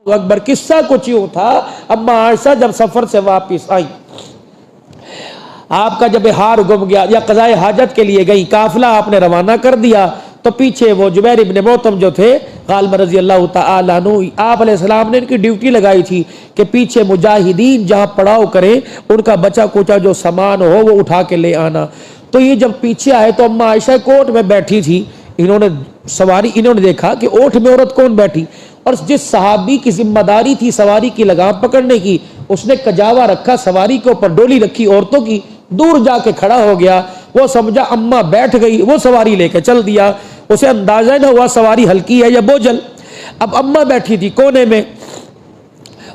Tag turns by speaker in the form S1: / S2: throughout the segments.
S1: اکبر۔ قصہ کچھ یوں تھا، اما عائشہ جب سفر سے واپس آئی، آپ کا جب ہار گم گیا یا قضائے حاجت کے لیے گئی، قافلہ آپ نے روانہ کر دیا، تو پیچھے وہ جبیر ابن موتم جو تھے غالب رضی اللہ تعالی عنہ، آپ علیہ السلام نے ان کی ڈیوٹی لگائی تھی کہ پیچھے مجاہدین جہاں پڑاؤ کریں ان کا بچا کچا جو سامان ہو وہ اٹھا کے لے آنا۔ تو یہ جب پیچھے آئے تو اما عائشہ کوٹ میں بیٹھی تھی، انہوں نے دیکھا کہ اوٹ میں عورت کون بیٹھی، اور جس صحابی کی ذمہ داری تھی سواری کی لگام پکڑنے کی، اس نے کجاوا رکھا سواری کے اوپر، ڈولی رکھی عورتوں کی، دور جا کے کھڑا ہو گیا، وہ سمجھا اما بیٹھ گئی، وہ سواری لے کے چل دیا، اسے اندازہ نہ ہوا سواری ہلکی ہے یا بوجھل۔ اب اما بیٹھی تھی کونے میں،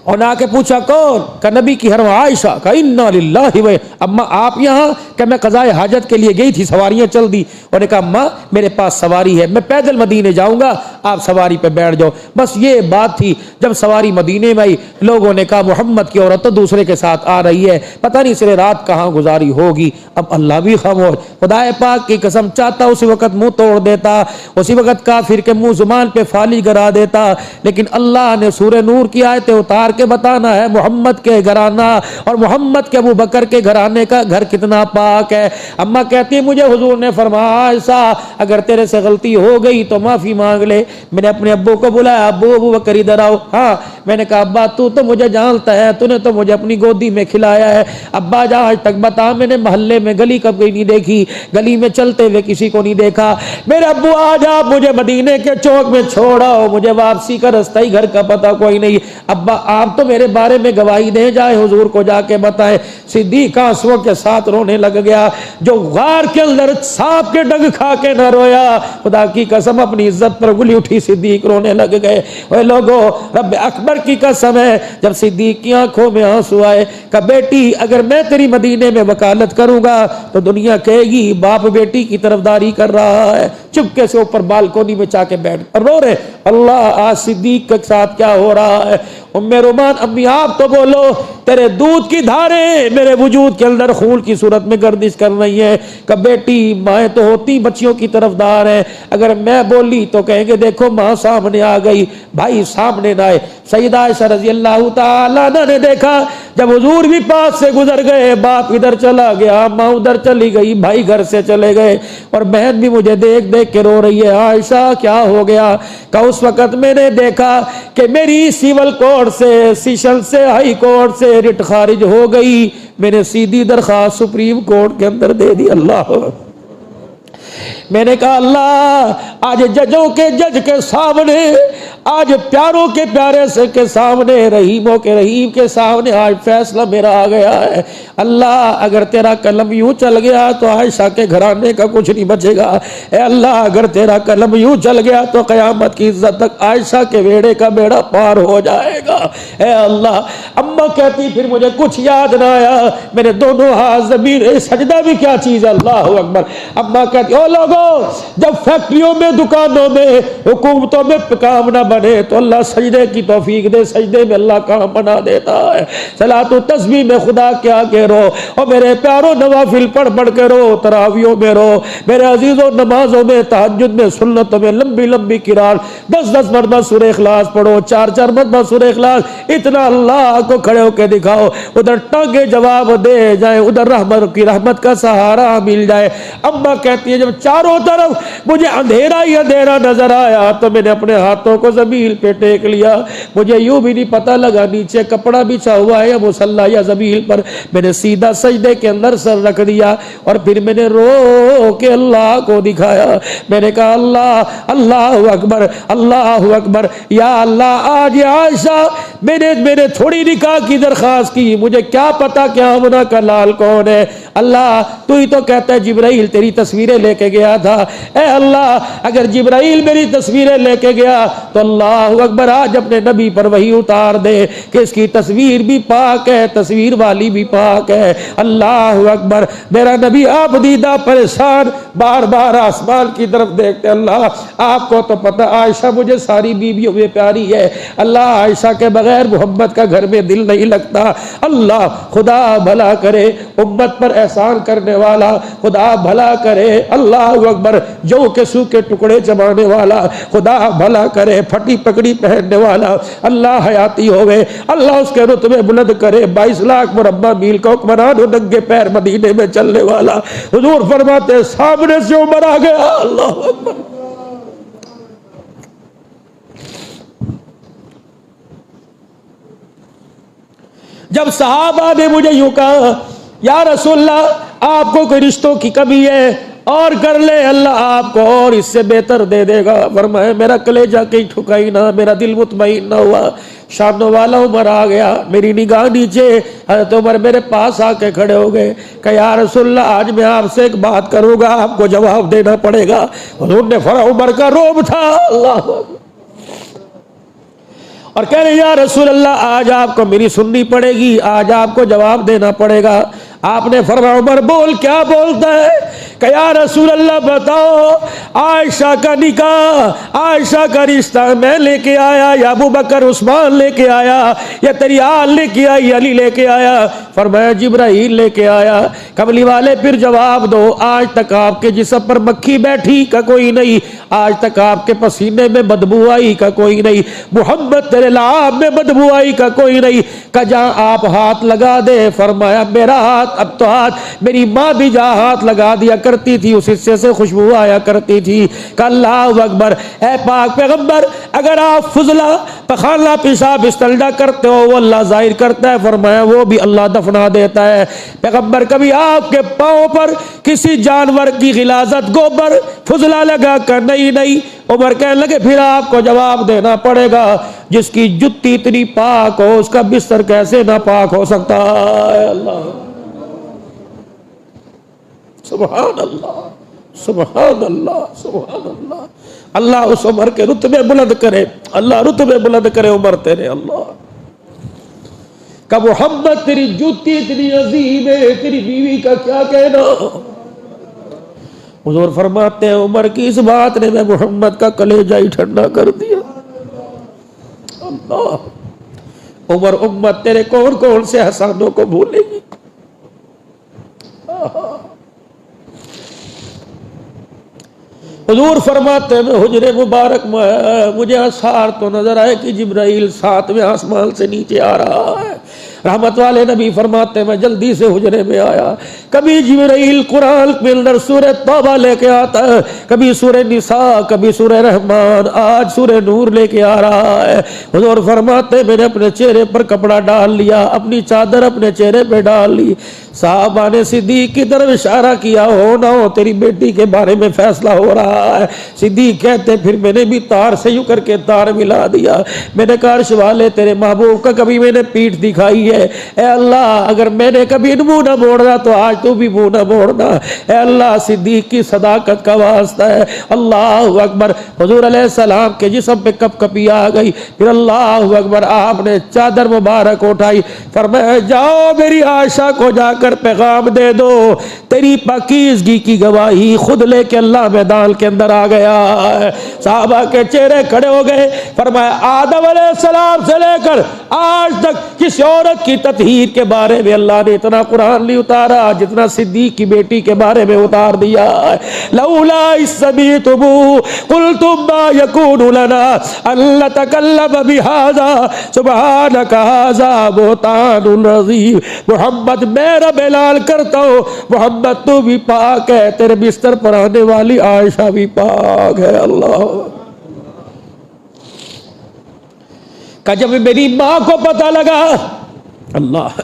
S1: اور نہ آ کے پوچھا کون؟ کہ نبی کی حرم عائشہ، کہ انا للہ و اما آپ یہاں؟ کہ میں قضائے حاجت کے لیے گئی تھی، سواریاں چل دی، اور نے کہا اما میرے پاس سواری ہے، میں پیدل مدینے جاؤں گا، آپ سواری پہ بیٹھ جاؤ۔ بس یہ بات تھی۔ جب سواری مدینے میں آئی، لوگوں نے کہا محمد کی عورت تو دوسرے کے ساتھ آ رہی ہے، پتہ نہیں سرے رات کہاں گزاری ہوگی۔ اب اللہ بھی خاموش، خدا پاک کی قسم چاہتا اسی وقت منہ توڑ دیتا، اسی وقت کافر کے منہ زبان پہ فالی کرا دیتا، لیکن اللہ نے سورہ نور کی آیتیں اتار کے بتانا ہے محمد کے گھرانہ اور محمد کے ابو بکر کے گھرانے کا گھر کتنا پاک ہے۔ اما کہتی ہے مجھے حضور نے فرمایا عائشہ اگر تیرے سے غلطی ہو گئی تو معافی مانگ لے۔ میں نے اپنے ابو کو بلایا، ابو بکر ادھر آؤ۔ ہاں، میں نے کہا ابا تو مجھے جانتا ہے، تو نے تو مجھے اپنی گودی میں کھلایا ہے، ابا جا آج تک بتا میں نے محلے میں گلی کب گئی نہیں دیکھی، گلی میں چلتے ہوئے کسی کو نہیں دیکھا۔ میرے ابو آج آپ مجھے مدینے کے چوک میں چھوڑاؤ، مجھے واپسی کا رستہ ہی گھر کا پتہ کوئی نہیں۔ ابا آپ تو میرے بارے میں گواہی دے جائے، حضور کو جا کے بتائے۔ صدیق آنسوؤں کے ساتھ رونے لگ گیا، جو غار کے اندر سانپ کے ڈنگ کھا کے نہ رویا، خدا کی قسم اپنی عزت پر گلی اٹھی صدیق رونے لگ گئے۔ اے لوگو، رب اکبر کی قسم ہے، جب صدیق کی آنکھوں میں آنسو آئے کہ بیٹی اگر میں تیری مدینے میں وکالت کروں گا تو دنیا کہے گی باپ بیٹی کی طرفداری کر رہا ہے۔ چپکے سے اوپر بالکونی میں چا کے بیٹھ رو رہے، اللہ آج صدیق کے ساتھ کیا ہو رہا ہے۔ ام رومان امی آپ تو بولو، تیرے دودھ کی دھاریں میرے وجود کے اندر خون کی صورت میں گردش کر رہی ہیں کہ بیٹی مائیں تو ہوتی بچیوں کی طرفدار ہیں، اگر میں بولی تو کہیں گے دیکھو ماں سامنے آ گئی، بھائی سامنے نہ آئے۔ سیدہ عائشہ رضی اللہ تعالیٰ عنہا نے دیکھا جب حضور بھی پاس سے گزر گئے، باپ ادھر چلا گیا، ماں ادھر چلی گئی، بھائی گھر سے چلے گئے، اور بہن بھی مجھے دیکھ دیکھ کے رو رہی ہے، عائشہ کیا ہو گیا؟ کہ اس وقت میں نے دیکھا کہ میری سیول کورٹ سے، سیشن سے، ہائی کورٹ سے رٹ خارج ہو گئی، میں نے سیدھی درخواست سپریم کورٹ کے اندر دے دی۔ اللہ، میں نے کہا اللہ آج ججوں کے جج کے سامنے، آج پیاروں کے پیارے سے کے سامنے، رحیموں کے رحیم کے سامنے آج فیصلہ میرا آ گیا ہے۔ اللہ اگر تیرا قلم یوں چل گیا تو عائشہ کے گھرانے کا کچھ نہیں بچے گا۔ اے اللہ اگر تیرا قلم یوں چل گیا تو قیامت کی عزت تک عائشہ کے بیڑے کا بیڑا پار ہو جائے گا۔ اے اللہ، اماں کہتی پھر مجھے کچھ یاد نہ آیا، میں نے دونوں ہاتھ زمین، سجدہ بھی کیا چیز ہے، اللہ اکبر۔ اماں کہتی او لوگوں، جب فیکٹریوں میں، دکانوں میں، حکومتوں میں کام نہ بنے تو اللہ سجدے کی توفیق دے، سجدے میں اللہ کام بنا دیتا ہے۔ صلاۃ و تسبیح میں خدا کے آگے رو، اور میرے پیاروں نوافل پڑھ پڑھ کے رو، تراویحوں میں رو، میرے عزیزوں نمازوں میں، تہجد میں، سنتوں میں لمبی لمبی قرات 10 مرتبہ سورہ اخلاص پڑھو، 4 مرتبہ سورہ اخلاص، اتنا اللہ کو کھڑے ہو کے دکھاؤ، ادھر ٹانگے جواب دے جائیں، ادھر رحمت کی رحمت کا سہارا مل جائے۔ اماں کہتی ہے جب چاروں طرف مجھے اندھیرا ہی اندھیرا نظر آیا تو میں نے اپنے ہاتھوں کو زمین پہ ٹیک لیا، مجھے یوں بھی نہیں پتہ لگا نیچے کپڑا بچھا ہوا ہے یا مصلی یا زمین پر، میں نے سیدھا سجدے کے اندر سر رکھ دیا، اور پھر میں نے رو کے اللہ کو دکھایا، میں نے کہا اللہ اللہ اکبر، اللہ اکبر، یا اللہ آج عائشہ میں نے تھوڑی نکاح کی درخواست کی، مجھے کیا پتا کیا آمنہ کا لال کون ہے، اللہ تو ہی تو کہتا ہے جبرائیل تیری تصویریں لے کے گیا تھا، اے اللہ اگر جبرائیل میری تصویریں لے کے گیا تو اللہ اکبر آج اپنے نبی پر وحی اتار دے کہ اس کی تصویر بھی پاک ہے، تصویر والی بھی پاک ہے۔ اللہ اکبر، میرا نبی آپ دیدہ پریشان بار بار آسمان کی طرف دیکھتے، اللہ آپ کو تو پتہ عائشہ مجھے ساری بیویوں میں پیاری ہے، اللہ عائشہ کے بغیر محمد کا گھر میں دل نہیں لگتا، اللہ خدا بھلا کرے امت پر احسان کرنے والا، خدا بھلا کرے، اللہ اکبر، جو کے سو کے ٹکڑے چبانے والا، خدا بھلا کرے، پھٹی پکڑی پہننے والا، اللہ حیاتی ہوئے، اللہ اس کے رتبے بلند کرے، 22 لاکھ مربع میل کا حکمران، ننگے پیر مدینے میں چلنے والا۔ حضور فرماتے ہیں سامنے سے عمر آ گیا، اللہ اکبر۔ جب صحابہ نے مجھے یوں کہا یا رسول اللہ آپ کو کوئی رشتوں کی کمی ہے اور کر لے، اللہ آپ کو اور اس سے بہتر دے دے گا۔ فرمایا میرا کلیجہ کہیں ٹھکائی نہ، میرا دل مطمئن نہ ہوا۔ شانوں والا عمر آ گیا، میری نگاہ نیچے، حضرت عمر میرے پاس آ کے کھڑے ہو گئے کہ یا رسول اللہ آج میں آپ سے ایک بات کروں گا، آپ کو جواب دینا پڑے گا۔ حضور نے فرمایا عمر کا روب تھا، اللہ، اور کہہ رہے یا رسول اللہ آج آپ کو میری سننی پڑے گی، آج آپ کو جواب دینا پڑے گا۔ آپ نے فرمایا عمر بول، کیا بولتا ہے؟ کہ یا رسول اللہ بتاؤ عائشہ کا نکاح، عائشہ کا رشتہ میں لے کے آیا یا ابو بکر عثمان لے کے آیا یا تیری آل لے کے آئی، علی لے کے آیا؟ فرمایا جبرائیل لے کے آیا۔ کملی والے پھر جواب دو، آج تک آپ کے جسم پر مکھی بیٹھی کا کوئی نہیں، آج تک آپ کے پسینے میں بدبو آئی کا کوئی نہیں، محمد تیرے لعاب میں بدبو آئی کا کوئی نہیں، کہ جہاں آپ ہاتھ لگا دے، فرمایا میرا ہاتھ، اب تو ہاتھ، میری ماں بھی جہاں ہاتھ لگا دیا کرتی تھی اس حصے سے خوشبو آیا کرتی تھی۔ کہ اللہ اکبر، اے پاک پیغمبر اگر آپ فضلہ پخانہ پیشاب استنجا کرتے ہو وہ اللہ ظاہر کرتا ہے، فرمایا وہ بھی اللہ دفنا دیتا ہے۔ پیغمبر کبھی آپ کے پاؤں پر کسی جانور کی غلاظت گوبر فضلہ لگا کر نہیں۔ عمر کہنے لگے پھر آپ کو جواب دینا پڑے گا، جس کی جتی اتنی پاک ہو اس کا بستر کیسے ناپاک ہو سکتا ہے؟ اللہ سبحان اللہ، سبحان اللہ، سبحان اللہ۔ اللہ اس عمر کے رتبے بلند کرے، اللہ رتبے بلند کرے عمر تیرے، اللہ کہ محمد تیری جوتی اتنی عظیم ہے، تیری بیوی کا کیا کہنا؟ حضور فرماتے ہیں عمر کی اس بات نے میں محمد کا کلیجہ ہی ٹھنڈا کر دیا۔ اللہ عمر امت تیرے کون کون سے احسانوں کو بھولے گی؟ حضور فرماتے ہیں میں حجرے مبارک میں مجھے اثار تو نظر آئے کہ جبرائیل 7ویں آسمان سے نیچے آ رہا ہے۔ رحمت والے نبی فرماتے ہیں میں جلدی سے حجرے میں آیا، کبھی جبرائیل قرآن کے اندر سورہ توبہ لے کے آتا ہے، کبھی سورہ نساء، کبھی سورہ رحمان، آج سورہ نور لے کے آ رہا ہے۔ حضور فرماتے ہیں میں نے اپنے چہرے پر کپڑا ڈال لیا، اپنی چادر اپنے چہرے پہ ڈال لی۔ صحابہ نے صدیق کی طرف اشارہ کیا، ہو نہ ہو تیری بیٹی کے بارے میں فیصلہ ہو رہا ہے۔ صدیق کہتے پھر میں نے بھی تار سے یوں کر کے تار ملا دیا، میں نے کہا عرش والے تیرے محبوب کا کبھی میں نے پیٹھ دکھائی ہے، اے اللہ اگر میں نے کبھی منہ نہ موڑنا تو آج تو بھی منہ نہ موڑنا، اے اللہ صدیق کی صداقت کا واسطہ ہے۔ اللہ اکبر، حضور علیہ السلام کے جسم پہ کپ کپی آ گئی، پھر اللہ اکبر آپ نے چادر مبارک اٹھائی، فرمایا جاؤ میری عائشہ کو جا کر پیغام دے دو، تیری پاکیزگی کی گواہی خود لے کے اللہ میدان کے اندر آ گیا ہے۔ صحابہ کے چہرے کھڑے ہو گئے، فرمایا آدم علیہ السلام سے لے کر آج تک کسی عورت کی تطہیر کے بارے میں اللہ نے اتنا قرآن نہیں اتارا جتنا صدیق کی بیٹی کے بارے میں اتار دیا ہے۔ لولا اذ سمعتموہ قلتم ما یکون لنا ان نتکلم بہذا سبحانک ھذا بہتان عظیم۔ محمد میں رب اعلان کرتا ہوں محمد تو بھی پاک ہے، تیرے بستر پر آنے والی عائشہ بھی پاک ہے۔ اللہ کہ جب میری ماں کو پتہ لگا، اللہ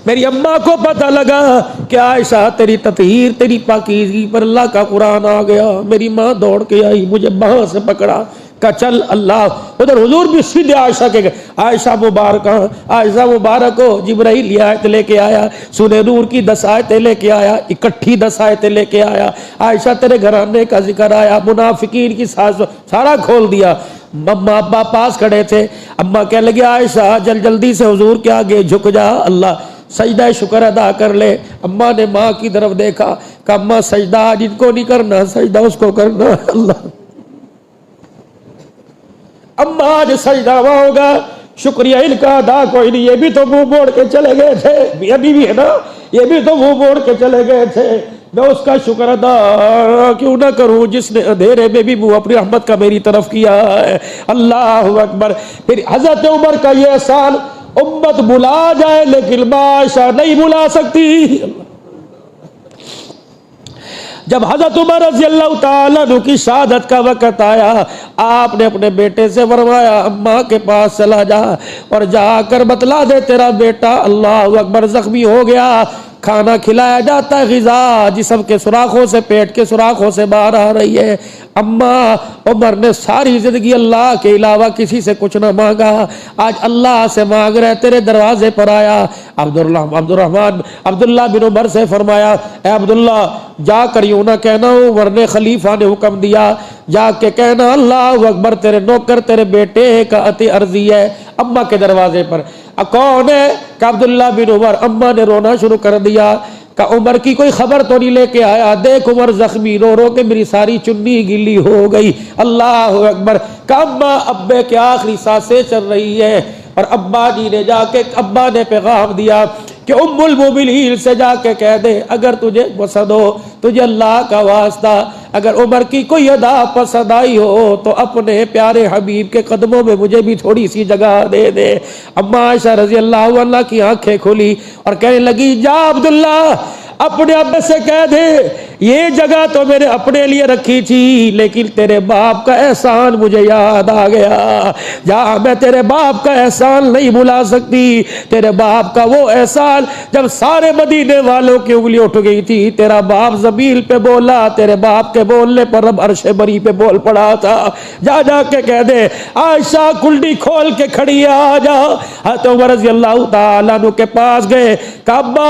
S1: میری اماں کو پتہ لگا کہ عائشہ تیری تطہیر تیری پاکیزگی پر اللہ کا قرآن آ گیا، میری ماں دوڑ کے آئی، مجھے باہر سے پکڑا کہ چل اللہ، ادھر حضور بھی سیدھے عائشہ کے گئے، عائشہ مبارکہ، عائشہ مبارک ہو، جبرائیل یہ آیت لے کے آیا، سورہ نور کی 10 آیتیں لے کے آیا، اکٹھی 10 آیتیں لے کے آیا، عائشہ تیرے گھرانے کا ذکر آیا، منافقین کی سارا کھول دیا۔ اماں ابا پاس کھڑے تھے، اماں کہنے لگی عائشہ جلدی سے حضور کے آگے جھک جا، اللہ سجدہ شکر ادا کر لے۔ اماں نے ماں کی طرف دیکھا کہ اماں سجدہ آج ان کو نہیں کرنا، سجدہ اس کو کرنا۔ اللہ اماں آج سجدہ ہوا ہوگا، شکریہ ان کا ادا کوئی نہیں، یہ بھی تو منہ موڑ کے چلے گئے تھے، ابھی بھی ہے نا، یہ بھی تو منہ موڑ کے چلے گئے تھے، میں اس کا شکر ادا کیوں نہ کروں جس نے اندھیرے میں بھی منہ اپنی رحمت کا میری طرف کیا ہے۔ اللہ اکبر۔ پھر حضرت عمر کا یہ احسان امت بھلا جائے لیکن معاشرہ نہیں بھلا سکتی۔ جب حضرت عمر رضی اللہ تعالیٰ عنہ کی شہادت کا وقت آیا، آپ نے اپنے بیٹے سے فرمایا اماں کے پاس چلا جا اور جا کر بتلا دے تیرا بیٹا اللہ اکبر زخمی ہو گیا، کھانا کھلایا جاتا ہے، غذا جسم کے سوراخوں سے، پیٹ کے سوراخوں سے باہر آ رہی ہے۔ اماں عمر نے ساری زندگی اللہ کے علاوہ کسی سے کچھ نہ مانگا، آج اللہ سے مانگ رہے، تیرے دروازے پر آیا۔ عبداللہ بن عمر سے فرمایا اے عبداللہ جا کر یوں نہ کہنا عمر نے خلیفہ نے حکم دیا، جا کے کہنا اللہ اکبر تیرے نوکر تیرے بیٹے کا عطی عرضی ہے اماں کے دروازے پر۔ کون ہے کہ عبداللہ بن عمر۔ اماں نے رونا شروع کر دیا کہ عمر کی کوئی خبر تو نہیں لے کے آیا، دیکھ عمر زخمی، رو رو کے میری ساری چنی گیلی ہو گئی۔ اللہ اکبر۔ کہ اماں ابے کے آخری سانسیں چل رہی ہے، اور ابا جی نے جا کے ابا نے پیغام دیا کہ ام المومنین سے جا کے کہہ دے اگر تجھے پسند ہو، تجھے اللہ کا واسطہ اگر عمر کی کوئی ادا پسند آئی ہو تو اپنے پیارے حبیب کے قدموں میں مجھے بھی تھوڑی سی جگہ دے دے۔ اما عائشہ رضی اللہ عنہ کی آنکھیں کھلی اور کہنے لگی جا عبداللہ اپنے ابے سے کہہ دے یہ جگہ تو میں نے اپنے لیے رکھی تھی لیکن تیرے باپ کا احسان مجھے یاد آ گیا، جا میں تیرے باپ کا احسان نہیں بھلا سکتی، تیرے باپ کا وہ احسان جب سارے مدینے والوں کی انگلی اٹھ گئی تھی، تیرا باپ زمین پہ بولا، تیرے باپ کے بولنے پر رب عرش بری پہ بول پڑا تھا، جا جا کے کہہ دے عائشہ کلڈی کھول کے کھڑی ہے آ جا۔ حضرت عمر رضی اللہ تعالیٰ عنہ کے پاس گئے کہ ابا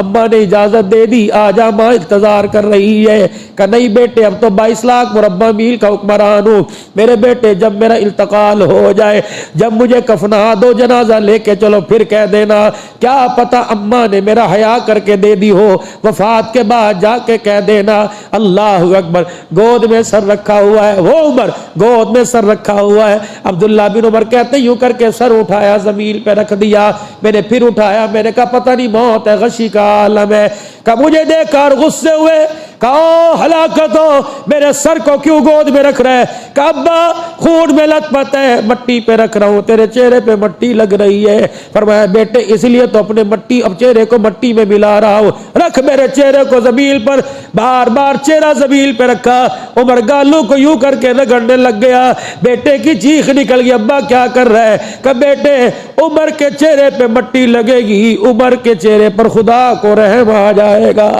S1: ابا نے اجازت دے دی آ جا، ماں انتظار کر رہی ہے۔ کہ نہیں بیٹے اب تو 22 لاکھ مربع میل کا حکمران ہوں، میرے بیٹے جب میرا انتقال ہو جائے، جب مجھے کفنا دو جنازہ لے کے چلو پھر کہہ دینا، کیا پتہ اماں نے میرا حیا کر کے دے دی ہو، وفات کے بعد جا کے کہہ دینا اللہ اکبر۔ گود میں سر رکھا ہوا ہے وہ عمر، گود میں سر رکھا ہوا ہے۔ عبداللہ بن عمر کہتے یوں کر کے سر اٹھایا زمین پہ رکھ دیا، میں نے پھر اٹھایا، میں نے کہا پتہ نہیں موت ہے غشی کا عالم ہے، کہ مجھے دیکھ کر غصے ہوئے، کہا ہلاکت ہو میرے سر کو کیوں گود میں رکھ رہے، کہ ابا خون میں لت پت ہے مٹی پہ رکھ رہا ہوں، تیرے چہرے پہ مٹی لگ رہی ہے۔ فرمایا بیٹے اس لیے تو اپنے مٹی اب چہرے کو مٹی میں ملا رہا ہوں، رکھ میرے چہرے کو زمین پر، بار بار چہرہ زمین پہ رکھا۔ عمر گالوں کو یوں کر کے رگڑنے لگ گیا، بیٹے کی چیخ نکل گئی ابا کیا کر رہا ہے، کہ بیٹے عمر کے چہرے پہ مٹی لگے گی، عمر کے چہرے پر خدا کو رحم آ جائے گا۔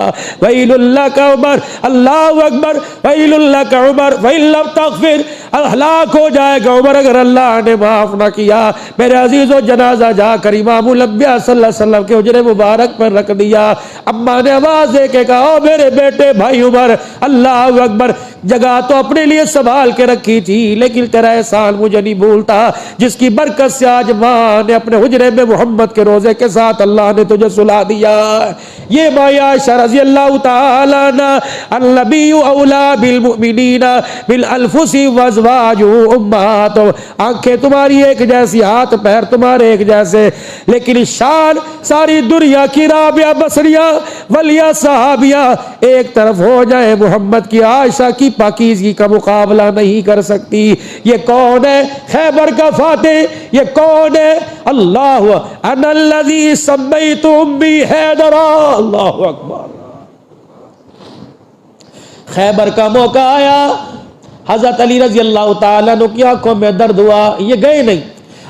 S1: ویل اللہ کا عمر، اللہ اکبر، ویل اللہ کا عمر ویل لم تغفر، ہلاک ہو جائے گا عمر اگر اللہ نے معاف نہ کیا۔ میرے عزیزو جنازہ جا کر امام الانبیاء صلی اللہ علیہ وسلم کے حجرے مبارک پر رکھ دیا۔ اماں نے آواز دے کے کہا او میرے بیٹے بھائی عمر، اللہ اکبر، جگہ تو اپنے لیے سنبھال کے رکھی تھی لیکن تیرا احسان مجھے نہیں بھولتا، جس کی برکت سے آج ماں نے اپنے حجرے میں محمد کے روزے کے ساتھ اللہ نے تجھے سلا دیا۔ یہ ماں عائشہ رضی اللہ تعالی عنہ، النبی اولا بالمؤمنین بالانفسهم وازواجه امہاتهم، آنکھیں تمہاری ایک جیسی، ہاتھ پیر تمہارے ایک جیسے، لیکن شان ساری دنیا کی رابعہ بصریہ ولیہ صحابیہ ایک طرف ہو جائے محمد کی عائشہ کی پاکیزگی کا مقابلہ نہیں کر سکتی۔ یہ کون ہے؟ خیبر کا فاتح۔ یہ کون ہے؟ اللہ انا الذی سمیت امی حیدرا، اللہ اکبر۔ خیبر کا موقع آیا، حضرت علی رضی اللہ تعالیٰ عنہ کی آنکھوں میں درد ہوا، یہ گئے نہیں۔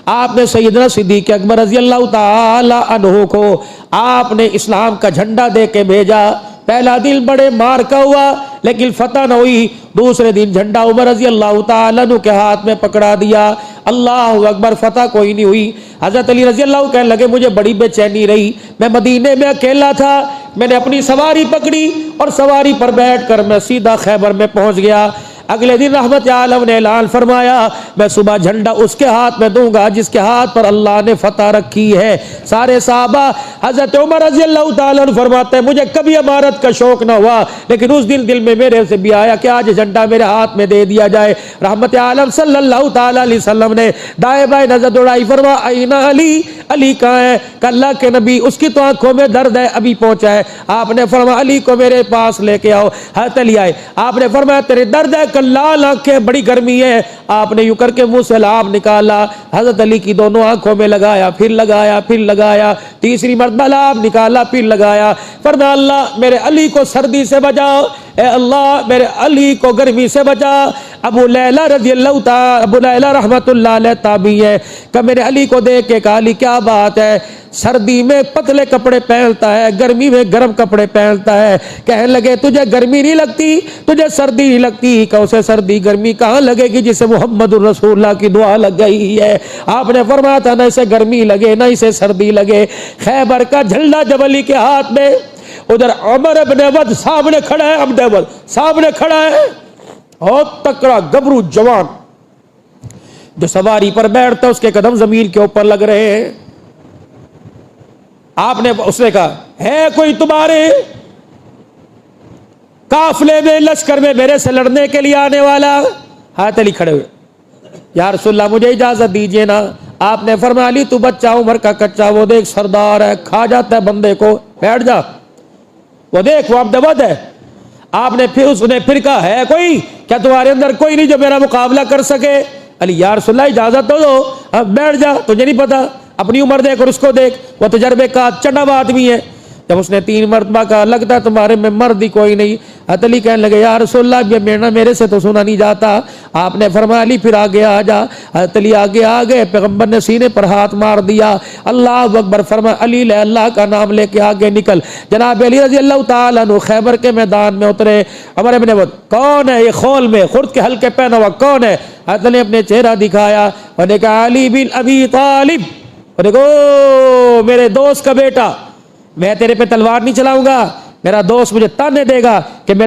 S1: آپ نے سیدنا صدیق اکبر رضی اللہ تعالیٰ عنہ کو آپ نے اسلام کا جھنڈا دے کے بھیجا۔ پہلا دن بڑے مار کا ہوا لیکن فتح نہ ہوئی، دوسرے دن جھنڈا عمر رضی اللہ تعالیٰ عنہ کے ہاتھ میں پکڑا دیا، اللہ اکبر، فتح کوئی نہیں ہوئی۔ حضرت علی رضی اللہ کہنے لگے مجھے بڑی بے چینی رہی، میں مدینے میں اکیلا تھا، میں نے اپنی سواری پکڑی اور سواری پر بیٹھ کر میں سیدھا خیبر میں پہنچ گیا۔ اگلے دن رحمت عالم نے اعلان فرمایا میں صبح جھنڈا اس کے ہاتھ میں دوں گا جس کے ہاتھ پر اللہ نے فتح رکھی ہے۔ سارے صحابہ حضرت عمر رضی اللہ تعالیٰ عنہ فرماتے ہیں مجھے کبھی عمارت کا شوق نہ ہوا، لیکن اس دل میں میرے سے بھی آیا کہ آج جھنڈا میرے ہاتھ میں دے دیا جائے۔ رحمت عالم صلی اللہ تعالیٰ علیہ وسلم نے دائیں بائیں نظر دوڑائی، فرمایا این علی، علی کہاں ہے؟ کہ اللہ کے نبی اس کی تو آنکھوں میں درد ہے، ابھی پہنچا ہے۔ آپ نے فرمایا علی کو میرے پاس لے کے آؤ۔ حضرت علی آئے، آپ نے فرمایا تیرے درد ہے؟ کہ لال آنکھیں، بڑی گرمی ہے۔ آپ نے یوں کر کے منہ سے لعاب نکالا، حضرت علی کی دونوں آنکھوں میں لگایا، پھر لگایا، پھر لگایا، تیسری مرتبہ لعاب نکالا، پھر لگایا۔ فرمایا اللہ میرے علی کو سردی سے بچاؤ، اے اللہ میرے علی کو گرمی سے بچا۔ ابو لیلہ رضی اللہ تعالی، ابو لیلہ رحمت اللہ علیہ تابعی ہے، کہ میرے علی کو دیکھ کے کہا علی کیا بات ہے؟ سردی میں پتلے کپڑے پہنتا ہے، گرمی میں گرم کپڑے پہنتا ہے۔ کہنے لگے تجھے گرمی نہیں لگتی، تجھے سردی نہیں لگتی؟ کہ اسے سردی گرمی کہاں لگے گی جسے محمد الرسول اللہ کی دعا لگ گئی ہے۔ آپ نے فرمایا تھا نہ اسے گرمی لگے نہ اسے سردی لگے۔ خیبر کا جھنڈا جب علی کے ہاتھ میں، ادھر عمر ابن ود سامنے کھڑا ہے، عبد ود سامنے کھڑا ہے، اور تکڑا گبرو جوان جو سواری پر بیٹھتا اس کے قدم زمین کے اوپر لگ رہے ہیں۔ آپ نے اس نے کہا ہے کوئی تمہارے قافلے میں لشکر میں میرے سے لڑنے کے لیے آنے والا؟ حضرت علی کھڑے ہوئے، یا رسول اللہ مجھے اجازت دیجئے نا۔ آپ نے فرمایا علی تو بچہ عمر کا کچا، وہ دیکھ سردار ہے، کھا جاتا ہے بندے کو، بیٹھ جا، وہ دیکھ وہ عبد ود ہے۔ آپ نے پھر اس نے پھر کہا ہے کوئی، کیا تمہارے اندر کوئی نہیں جو میرا مقابلہ کر سکے؟ علی یا رسول اللہ اجازت تو دو، اب بیٹھ جا، تجھے نہیں پتا، اپنی عمر دیکھ اور اس کو دیکھ، وہ تجربے کا چڑھا آدمی ہے۔ جب اس نے 3 مرتبہ کہا لگتا ہے تمہارے میں مرد ہی کوئی نہیں۔ حضرت علی کہنے لگے یا رسول اللہ یہ میرے سے تو سنا نہیں جاتا۔ آپ نے فرمایا علی پھر آگے آ جا۔ حضرت علی آگے آ گئے، پیغمبر نے سینے پر ہاتھ مار دیا، اللہ اکبر فرمایا علی لے اللہ کا نام لے کے آگے نکل۔ جناب علی رضی اللہ تعالیٰ عنہ خیبر کے میدان میں اترے۔ عمر ابن ود کون ہے یہ خول میں خرد کے حلقے پہنا ہوا کون ہے؟ حضرت علی نے اپنے چہرہ دکھایا اور نے کہا علی بن ابی طالب، اور دیکھو میرے دوست کا بیٹا، میں تیرے پہ تلوار نہیں چلاؤں گا، میرا دوست مجھے تانے دے گا کہ میں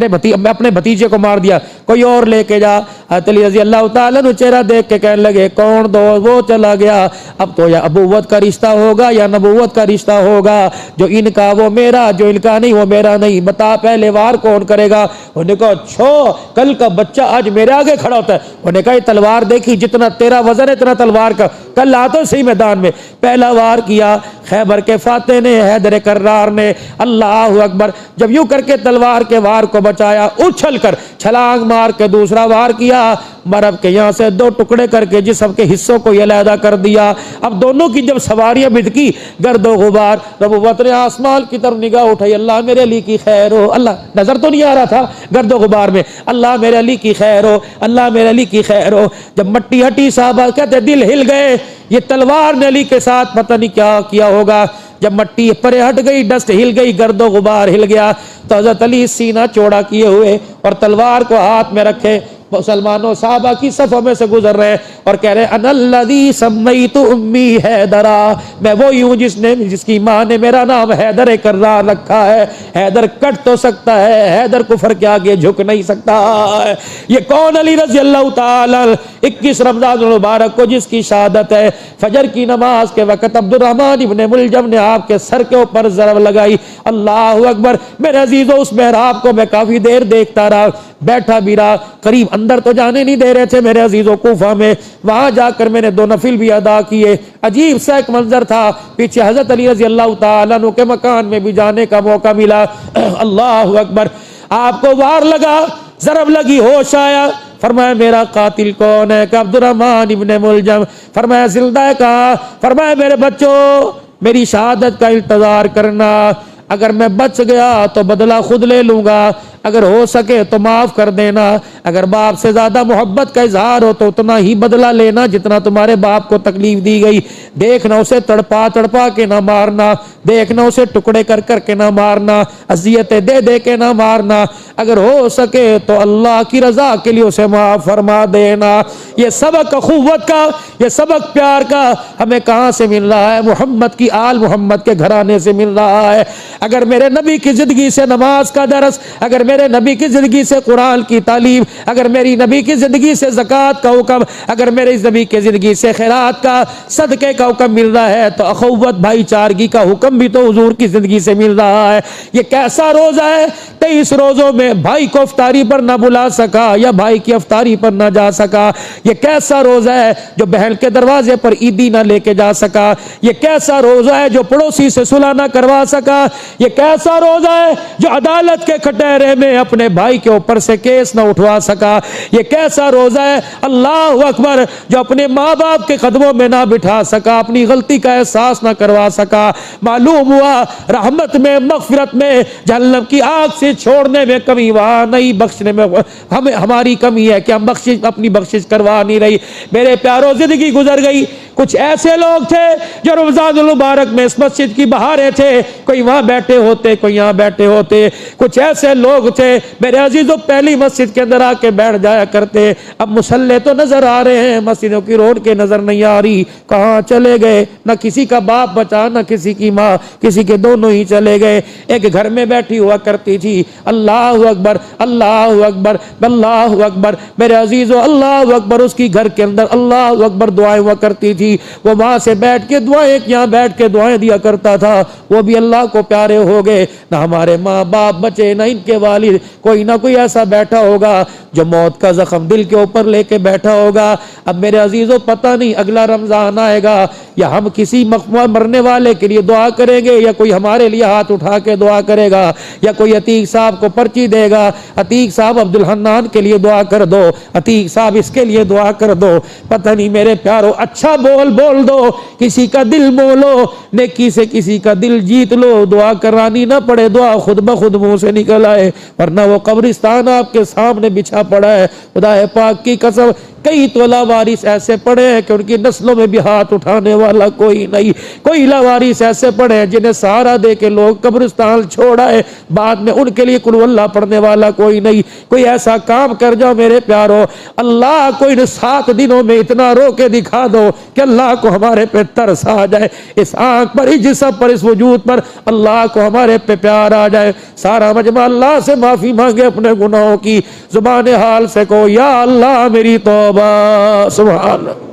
S1: اپنے بھتیجے کو مار دیا، کوئی اور لے کے جا۔ حضرت علی رضی اللہ تعالیٰ نے چہرہ دیکھ کے کہنے لگے کون دوست؟ وہ چلا گیا، اب تو یا ابوت کا رشتہ ہوگا یا نبوت کا رشتہ ہوگا، جو ان کا وہ میرا، جو ان کا نہیں وہ میرا نہیں، بتا پہلے وار کون کرے گا؟ انہوں نے کہا چھو کل کا بچہ آج میرے آگے کھڑا ہوتا ہے۔ انہوں نے کہا یہ تلوار دیکھی جتنا تیرا وزن ہے اتنا تلوار کا، کل آ تو صحیح میدان میں۔ پہلا وار کیا خیبر کے فاتح نے، حیدر کرار نے، اللہ اکبر، جب یوں کر کے تلوار کے وار کو بچایا، اچھل کر چھلانگ مار کے دوسرا وار کیا، مرب کے یہاں سے 2 ٹکڑے کر کے جسم کے حصوں کو یہ علیحدہ کر دیا۔ اب دونوں کی جب سواریاں بھدکی، گرد و غبار، نبوت نے آسمان کی طرف نگاہ اٹھائی، اللہ میرے علی کی خیر ہو، اللہ نظر تو نہیں آ رہا تھا گرد و غبار میں، اللہ میرے علی کی خیر ہو، اللہ میرے علی کی خیر ہو۔ جب مٹی ہٹی صحابہ کہتے دل ہل گئے، یہ تلوار نے علی کے ساتھ پتہ نہیں کیا کیا ہوگا۔ جب مٹی پرے ہٹ گئی، ڈسٹ ہل گئی، گرد و غبار ہل گیا، تو حضرت علی سینہ چوڑا کیے ہوئے اور تلوار کو ہاتھ میں رکھے مسلمانوں صحابہ کی صفوں میں سے گزر رہے ہیں اور کہہ رہے ہیں انا الذی سمیت امی حیدرا، میں وہی ہوں جس کی ماں نے میرا نام حیدر کرار رکھا ہے۔ حیدر کٹ تو سکتا ہے، حیدر کفر کے آگے جھک نہیں سکتا ہے۔ یہ کون؟ علی رضی اللہ تعالی 21 رمضان المبارک کو جس کی شہادت ہے، فجر کی نماز کے وقت عبد الرحمن ابن ملجم نے آپ کے سر کے اوپر ضرب لگائی، اللہ اکبر۔ میرے عزیزو اس محراب کو میں کافی دیر دیکھتا رہا، بیٹھا بھی رہا، قریب اندر تو جانے نہیں دے رہے تھے میرے عزیزو کوفہ میں، وہاں جا کر میں نے 2 نفل بھی ادا کیے۔ عجیب سا ایک منظر تھا، پیچھے حضرت علی رضی اللہ تعالیٰ عنہ کے مکان میں بھی جانے کا موقع ملا، اللہ اکبر۔ آپ کو وار لگا، ضرب لگی، ہوش آیا، فرمایا میرا قاتل کون ہے؟ کہ عبد الرحمن ابن ملجم۔ فرمایا زندہ ہے؟ کہا۔ فرمایا میرے بچوں میری شہادت کا انتظار کرنا، اگر میں بچ گیا تو بدلہ خود لے لوں گا، اگر ہو سکے تو معاف کر دینا، اگر باپ سے زیادہ محبت کا اظہار ہو تو اتنا ہی بدلہ لینا جتنا تمہارے باپ کو تکلیف دی گئی، دیکھنا اسے تڑپا تڑپا کے نہ مارنا، دیکھنا اسے ٹکڑے کر کر کے نہ مارنا، اذیتیں دے دے کے نہ مارنا، اگر ہو سکے تو اللہ کی رضا کے لیے اسے معاف فرما دینا۔ یہ سبق اخوت کا، یہ سبق پیار کا ہمیں کہاں سے مل رہا ہے؟ محمد کی آل محمد کے گھرانے سے مل رہا ہے۔ اگر میرے نبی کی زندگی سے نماز کا درس، اگر میرے میرے نبی کی زندگی سے قرآن کی تعلیم، اگر میری نبی کی زندگی سے زکوٰۃ کا حکم، اگر میرے نبی کی زندگی سے خیرات کا، صدقے کا حکم مل رہا ہے، تو اخوت بھائی چارگی کا حکم بھی تو حضور کی زندگی سے مل رہا ہے۔ یہ کیسا روزہ ہے؟ 23 روزوں میں بھائی کو افطاری پر نہ بلا سکا یا بھائی کی افطاری پر نہ جا سکا۔ یہ کیسا روزہ ہے جو بہن کے دروازے پر عیدی نہ لے کے جا سکا؟ یہ کیسا روزہ ہے جو پڑوسی سے صلح نہ کروا سکا؟ یہ کیسا روزہ ہے جو عدالت کے کٹہرے میں اپنے بھائی کے اوپر سے کیس نہ اٹھوا سکا؟ یہ کیسا روزہ ہے اللہ اکبر جو اپنے ماں باپ کے قدموں میں نہ بٹھا سکا، اپنی غلطی کا احساس نہ کروا سکا؟ معلوم ہوا رحمت میں، مغفرت میں، جہنم کی آگ سے چھوڑنے میں کمی وہاں نہیں، بخشنے میں ہماری کمی ہے کہ ہم اپنی بخشش کروا نہیں رہی۔ میرے پیاروں، زندگی گزر گئی۔ کچھ ایسے لوگ تھے جو رمضان المبارک میں اس مسجد کی بہارے تھے، کوئی وہاں بیٹھے ہوتے، کوئی یہاں بیٹھے ہوتے۔ کچھ ایسے لوگ تھے میرے عزیزوں پہلی مسجد کے اندر آ کے بیٹھ جایا کرتے، اب مصلے تو نظر آ رہے ہیں، مسجدوں کی روڈ کے نظر نہیں آ رہی، کہاں چلے گئے؟ نہ کسی کا باپ بچا، نہ کسی کی ماں، کسی کے دونوں ہی چلے گئے۔ ایک گھر میں بیٹھی ہوا کرتی تھی، اللہ اکبر اللہ اکبر اللہ اکبر، میرے عزیزو اللہ اکبر، اس کی گھر کے اندر اللہ اکبر دعائیں ہوا کرتی تھی۔ وہ وہاں سے بیٹھ کے دعائیں، یہاں بیٹھ کے دعائیں دیا کرتا تھا۔ وہ بھی اللہ کو پیارے ہو گئے۔ نہ ہمارے ماں باپ بچے، نہ ان کے والد، کوئی نہ کوئی ایسا بیٹھا ہوگا جو موت کا زخم دل کے اوپر لے کے بیٹھا ہوگا۔ اب میرے عزیزو پتہ نہیں اگلا رمضان آئے گا یا ہم کسی مرنے والے کے لیے دعا کریں گے، یا کوئی ہمارے لیے ہاتھ اٹھا کے دعا کرے گا، یا کوئی عتیق صاحب کو پرچی دے گا، عتیق صاحب عبدالحنان کے لیے دعا کر دو، عتیق صاحب اس کے لیے دعا کر دو۔ پتہ نہیں میرے پیارو، اچھا بول دو، کسی کا دل مولو، نیکی سے کسی کا دل جیت لو، دعا کرانی نہ پڑے، دعا خود بخود منہ سے نکل آئے، ورنہ وہ قبرستان آپ کے سامنے بچھا پڑا ہے۔ خدا پاک کی قسم، کئی تو لاوارث ایسے پڑے ہیں کہ ان کی نسلوں میں بھی ہاتھ اٹھانے والا کوئی نہیں، کوئی لاوارث ایسے پڑے ہیں جنہیں سہارا دے کے لوگ قبرستان چھوڑا ہے، بعد میں ان کے لیے قل اللہ پڑھنے والا کوئی نہیں۔ کوئی ایسا کام کر جاؤ میرے پیارو، اللہ کو ان 7 دنوں میں اتنا رو کے دکھا دو کہ اللہ کو ہمارے پہ ترس آ جائے، اس آنکھ پر، اس جسم پر، اس وجود پر اللہ کو ہمارے پہ پیار آ جائے۔ سارا مجمع اللہ سے معافی مانگے اپنے گناہوں کی، زبان حال سے کہو یا اللہ میری توبہ، سبحان اللہ،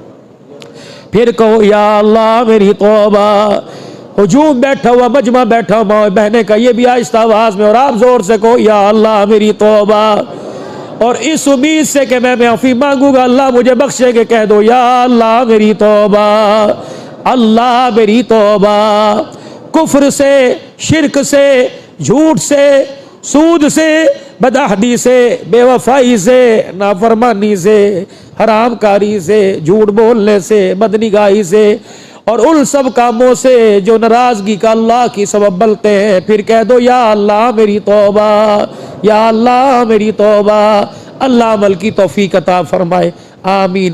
S1: پھر کہو یا اللہ میری توبہ۔ ہجوم بیٹھا ہوا، مجمع بیٹھا ہوا ماں بہنے کا، یہ بھی آہستہ آواز میں، اور آپ زور سے کہو یا اللہ میری توبہ، اور اس امید سے کہ میں معافی مانگوں گا اللہ مجھے بخشے گے، کہہ دو یا اللہ میری توبہ، اللہ میری توبہ۔ کفر سے، شرک سے، جھوٹ سے، سود سے، بدعہدی سے، بے وفائی سے، نافرمانی سے، حرام کاری سے، جھوٹ بولنے سے، بدنگاہی سے، اور ان سب کاموں سے جو ناراضگی کا اللہ کی سبب بنتے ہیں، پھر کہہ دو یا اللہ میری توبہ، یا اللہ میری توبہ۔ اللہ عمل کی توفیق عطا فرمائے، آمین۔